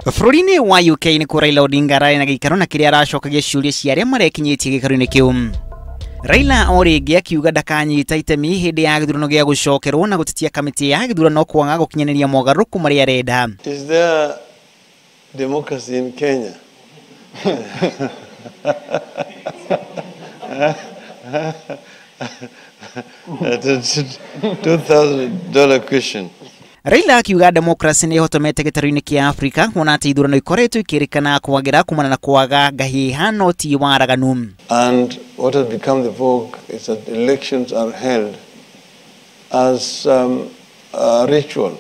Bururi-ini wa UK ni Raila Odinga na gikaro na kiria aracokagia ciuria cia aria marekinyitie gikaro-ini kiu. Raila Odinga akiuga ndakanyita itemi hindi ya githurano gia gucokerwo na gutitia kamiti ya githurano kwanga gukinyiriria mogaruku maria arenda. Is there democracy in Kenya? $2,000 question. Raila akiuga demokrasi ni hotomete gitaro-ini kia Afrika kuona ati ithurano ikoretwo ikirikana kwagira kumana na kwaga ngahihano ti waraganu. And what has become the vogue is that elections are held as a ritual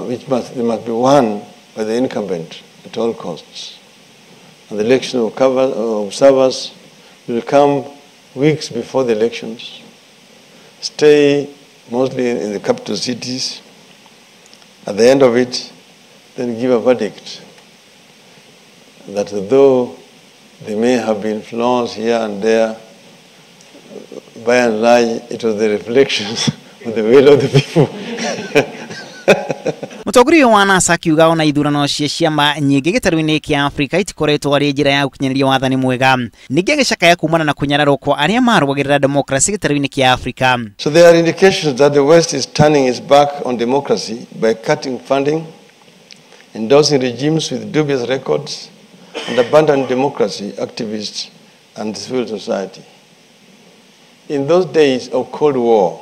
which must be won by the incumbent at all costs. And the election of observers will come weeks before the elections, stay mostly in the capital cities. At the end of it, then give a verdict that though there may have been flaws here and there, by and large, it was the reflections of the will of the people. Mutongoria wa NASA akiuga ona ithurano cia ciama nyingi gitaro-ini kia Afrika itikoretwo ari njira ya gukinyiriria wathani mwega. Ningi agicakaya kumana na kunyararwo kwa aria marugagirira demokrasi gitaro-ini kia Afrika. So there are indications that the West is turning its back on democracy by cutting funding, endorsing regimes with dubious records, and abandoning democracy, activists, and civil society. In those days of Cold War,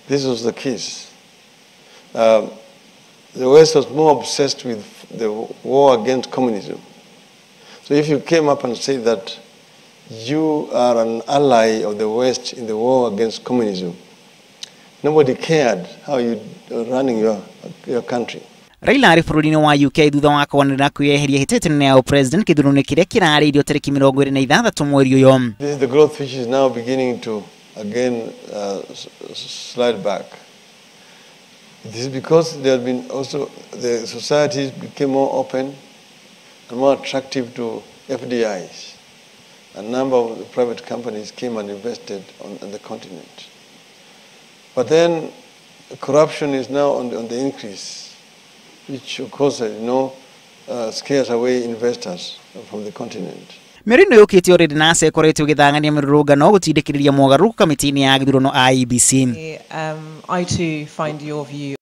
this was the case. The West was more obsessed with the war against communism. So if you came up and said that you are an ally of the West in the war against communism, nobody cared how you were running your country. Raila ari bururi-ini wa UK thutha wa kwanira kwiyeheria hitahitano-ini ya president githurano kiria kirariirio tariki 26 mweri uyu. This is the growth which is now beginning to again slide back. This is because there have been also the societies became more open and more attractive to FDIs. A number of the private companies came and invested on the continent. But then corruption is now on the increase, which of course scares away investors from the continent. Merino yukite already NASA ikoretwo githangania mirurungano gutindikiriria mogaruku kamiti-ini ya githurano IEBC. I too find your view